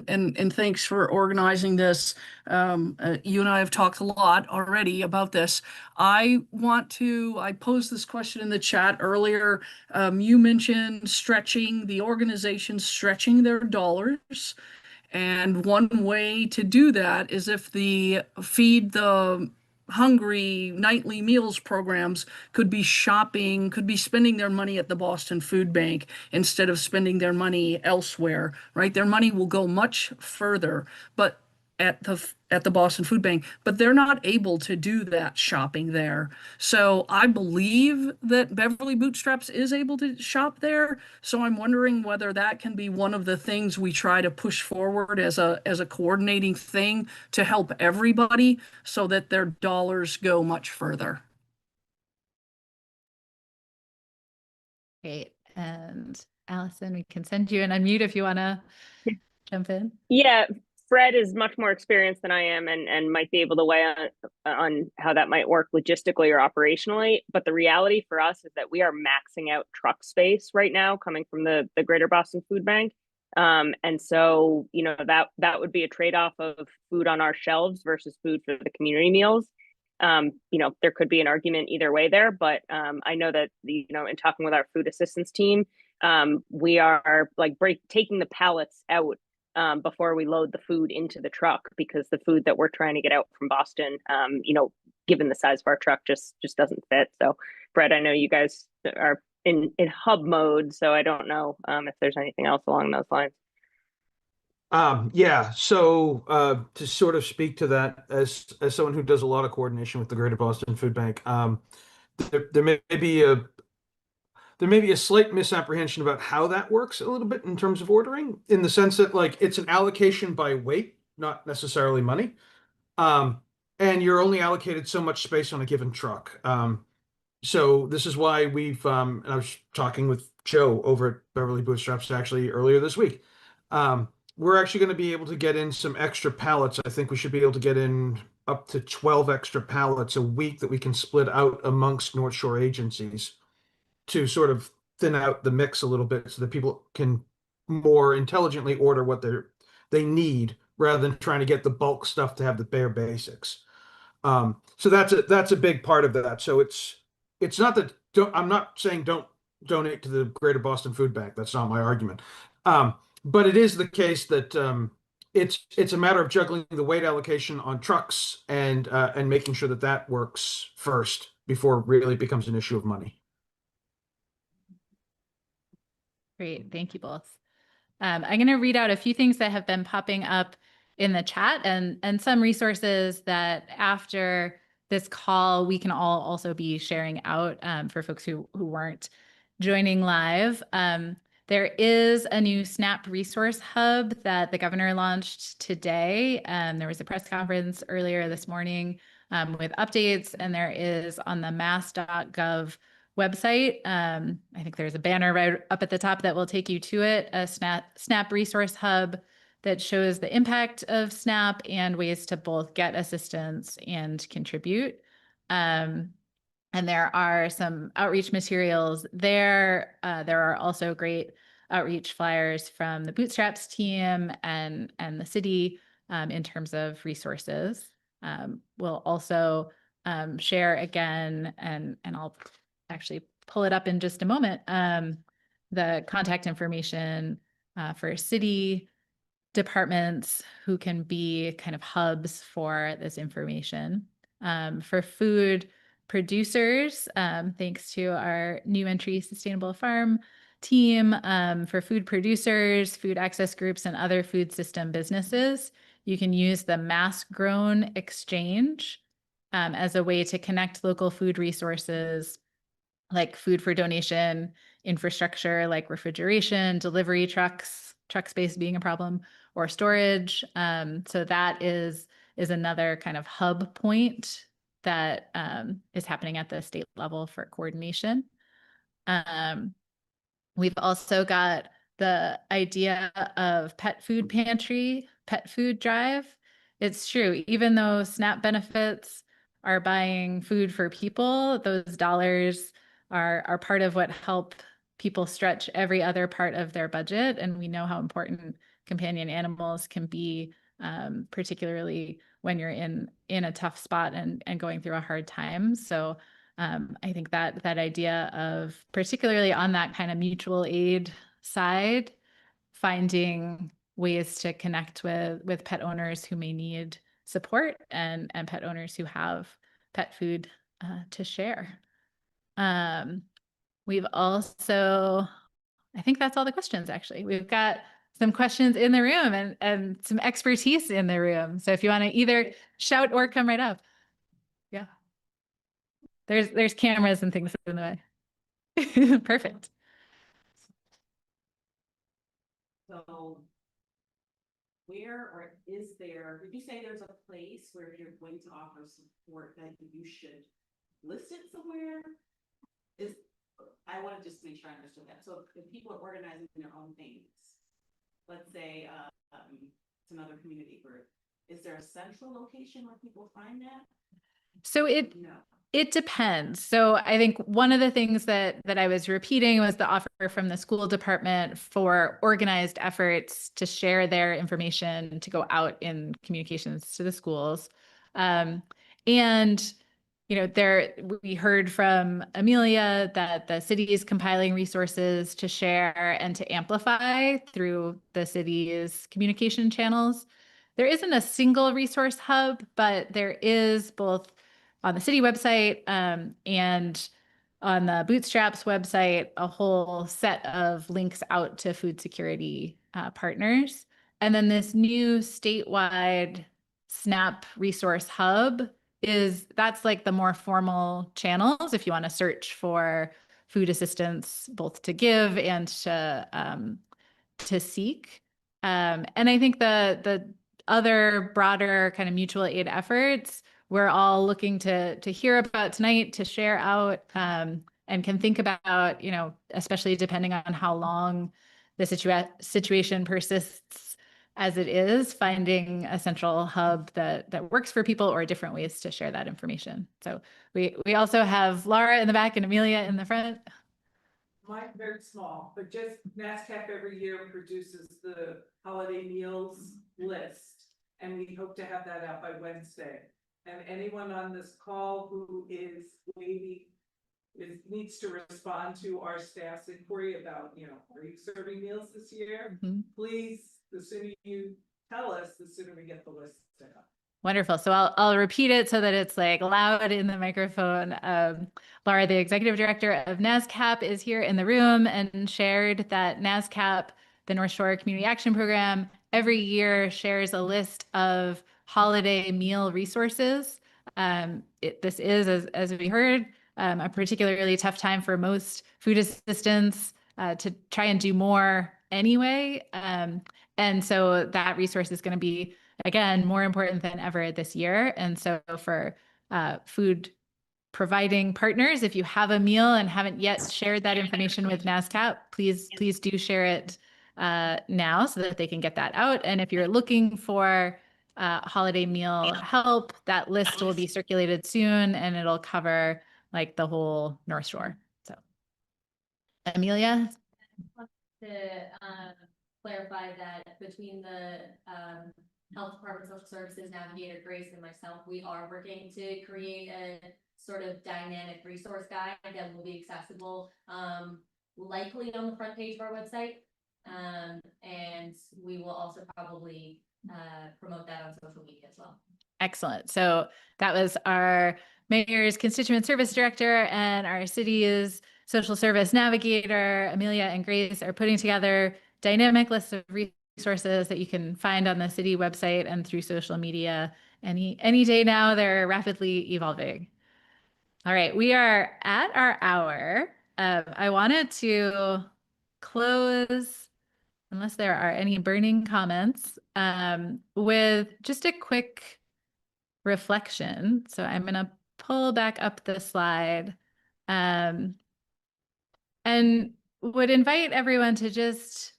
And thanks for organizing this. You and I have talked a lot already about this. I posed this question in the chat earlier. You mentioned stretching, the organization stretching their dollars. And one way to do that is if the Feed the Hungry nightly meals programs could be spending their money at the Boston Food Bank instead of spending their money elsewhere, right? Their money will go much further, but at the Boston Food Bank, but they're not able to do that shopping there. So I believe that Beverly Bootstraps is able to shop there. So I'm wondering whether that can be one of the things we try to push forward as a coordinating thing to help everybody so that their dollars go much further. Great. And Allison, we can send you an unmute if you want to jump in. Yeah, Fred is much more experienced than I am and might be able to weigh on how that might work logistically or operationally. But the reality for us is that we are maxing out truck space right now coming from the Greater Boston Food Bank. And so, you know, that would be a trade-off of food on our shelves versus food for the community meals. You know, there could be an argument either way there, but I know that, you know, in talking with our food assistance team, we are like taking the pallets out before we load the food into the truck, because the food that we're trying to get out from Boston, you know, given the size of our truck, just doesn't fit. So, Brett, I know you guys are in hub mode, so I don't know if there's anything else along those lines. Yeah, so to sort of speak to that, as someone who does a lot of coordination with the Greater Boston Food Bank, there may be a slight misapprehension about how that works a little bit in terms of ordering, in the sense that like it's an allocation by weight, not necessarily money. And you're only allocated so much space on a given truck. So this is why and I was talking with Joe over at Beverly Bootstraps actually earlier this week. We're actually going to be able to get in some extra pallets. I think we should be able to get in up to 12 extra pallets a week that we can split out amongst North Shore agencies to sort of thin out the mix a little bit so that people can more intelligently order what they need rather than trying to get the bulk stuff to have the bare basics. So that's a big part of that. So it's not that I'm not saying don't donate to the Greater Boston Food Bank. That's not my argument. But it is the case that it's a matter of juggling the weight allocation on trucks and making sure that that works first before it really becomes an issue of money. Great. Thank you both. I'm going to read out a few things that have been popping up in the chat and some resources that after this call, we can all also be sharing out for folks who weren't joining live. There is a new SNAP resource hub that the governor launched today. There was a press conference earlier this morning with updates, and there is on the mass.gov website. I think there's a banner right up at the top that will take you to it, a SNAP resource hub that shows the impact of SNAP and ways to both get assistance and contribute. And there are some outreach materials there. There are also great outreach flyers from the Bootstraps team and the city in terms of resources. We'll also share again, and I'll actually pull it up in just a moment, the contact information for city departments who can be kind of hubs for this information. For food producers, thanks to our new entry Sustainable Farm team, for food producers, food access groups, and other food system businesses, you can use the Mass Grown Exchange as a way to connect local food resources like food for donation, infrastructure like refrigeration, delivery trucks, truck space being a problem, or storage. So that is another kind of hub point that is happening at the state level for coordination. We've also got the idea of pet food pantry, pet food drive. It's true, even though SNAP benefits are buying food for people, those dollars are part of what help people stretch every other part of their budget, and we know how important companion animals can be, particularly when you're in a tough spot and going through a hard time. So I think that idea of, particularly on that kind of mutual aid side, finding ways to connect with pet owners who may need support, and pet owners who have pet food to share. We've also, I think that's all the questions, actually. We've got some questions in the room and some expertise in the room. So if you want to either shout or come right up. Yeah. There's cameras and things in the way. Perfect. So where or is there, did you say there's a place where you're going to offer support that you should list it somewhere? I want to just make sure I understood that. So if people are organizing their own things, let's say it's another community group, is there a central location where people find that? So it depends. So I think one of the things that I was repeating was the offer from the school department for organized efforts to share their information, to go out in communications to the schools. And we heard from Amelia that the city is compiling resources to share and to amplify through the city's communication channels. There isn't a single resource hub, but there is, both on the city website and on the Bootstraps website, a whole set of links out to food security partners. And then this new statewide SNAP resource hub that's like the more formal channels if you want to search for food assistance, both to give and to seek. And I think the other broader kind of mutual aid efforts, we're all looking to hear about tonight, to share out, and can think about, especially depending on how long the situation persists as it is, finding a central hub that works for people, or different ways to share that information. So we also have Laura in the back and Amelia in the front. Mine's very small, but just NASCAP every year produces the holiday meals list, and we hope to have that out by Wednesday. And anyone on this call who needs to respond to our staff's inquiry about, are you serving meals this year? Mm-hmm. Please, the sooner you tell us, the sooner we get the list set up. Wonderful. So I'll repeat it so that it's like loud in the microphone. Laura, the executive director of NASCAP, is here in the room and shared that NASCAP, the North Shore Community Action Program, every year shares a list of holiday meal resources. This is, as we heard, a particularly tough time for most food assistants to try and do more anyway. And so that resource is going to be, again, more important than ever this year. And so for food providing partners, if you have a meal and haven't yet shared that information with NASCAP, please do share it now so that they can get that out. And if you're looking for holiday meal help, that list will be circulated soon, and it'll cover like the whole North Shore. So, Amelia? To clarify that between the Health Department, Social Services, Navigator, Grace, and myself, we are working to create a sort of dynamic resource guide that will be accessible, likely on the front page of our website. And we will also probably promote that on social media as well. Excellent. So that was our mayor's constituent service director and our city's social service navigator. Amelia and Grace are putting together dynamic lists of resources that you can find on the city website and through social media any day now. They're rapidly evolving. All right, we are at our hour. I wanted to close, unless there are any burning comments, with just a quick reflection. So I'm going to pull back up the slide and would invite everyone to just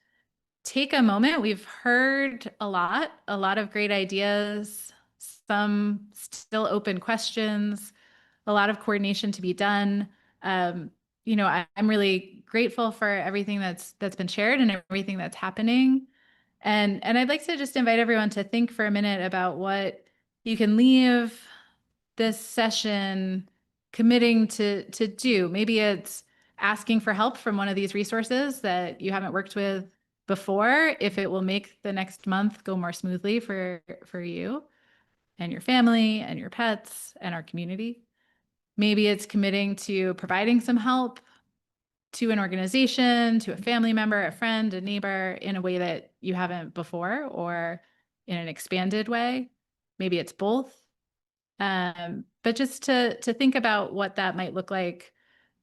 take a moment. We've heard a lot of great ideas, some still open questions, a lot of coordination to be done. I'm really grateful for everything that's been shared and everything that's happening. And I'd like to just invite everyone to think for a minute about what you can leave this session committing to do. Maybe it's asking for help from one of these resources that you haven't worked with before, if it will make the next month go more smoothly for you and your family and your pets and our community. Maybe it's committing to providing some help to an organization, to a family member, a friend, a neighbor, in a way that you haven't before, or in an expanded way. Maybe it's both. But just to think about what that might look like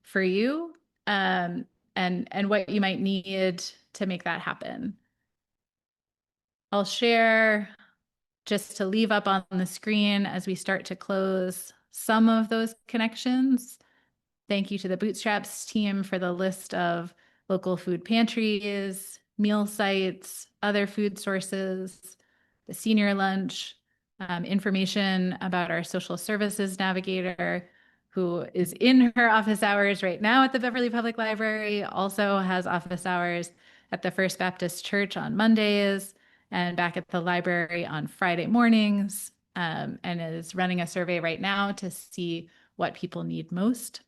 for you, and what you might need to make that happen. I'll share, just to leave up on the screen as we start to close, some of those connections. Thank you to the Bootstraps team for the list of local food pantries, meal sites, other food sources, the senior lunch, information about our social services navigator, who is in her office hours right now at the Beverly Public Library, also has office hours at the First Baptist Church on Mondays and back at the library on Friday mornings, and is running a survey right now to see what people need most.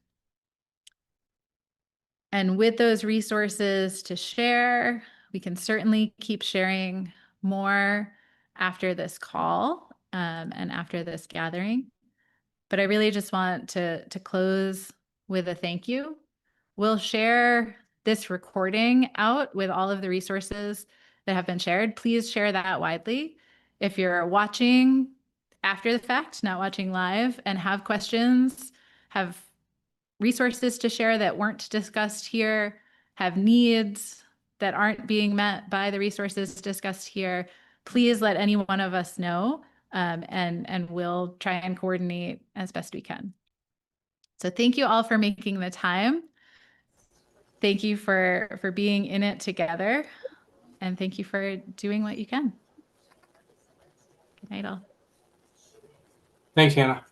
And with those resources to share, we can certainly keep sharing more after this call, and after this gathering. But I really just want to close with a thank you. We'll share this recording out with all of the resources that have been shared. Please share that widely. If you're watching after the fact, not watching live, and have questions, have resources to share that weren't discussed here, have needs that aren't being met by the resources discussed here, please let any one of us know, and we'll try and coordinate as best we can. So thank you all for making the time. Thank you for being in it together, and thank you for doing what you can. Good night all. Thanks, Hannah.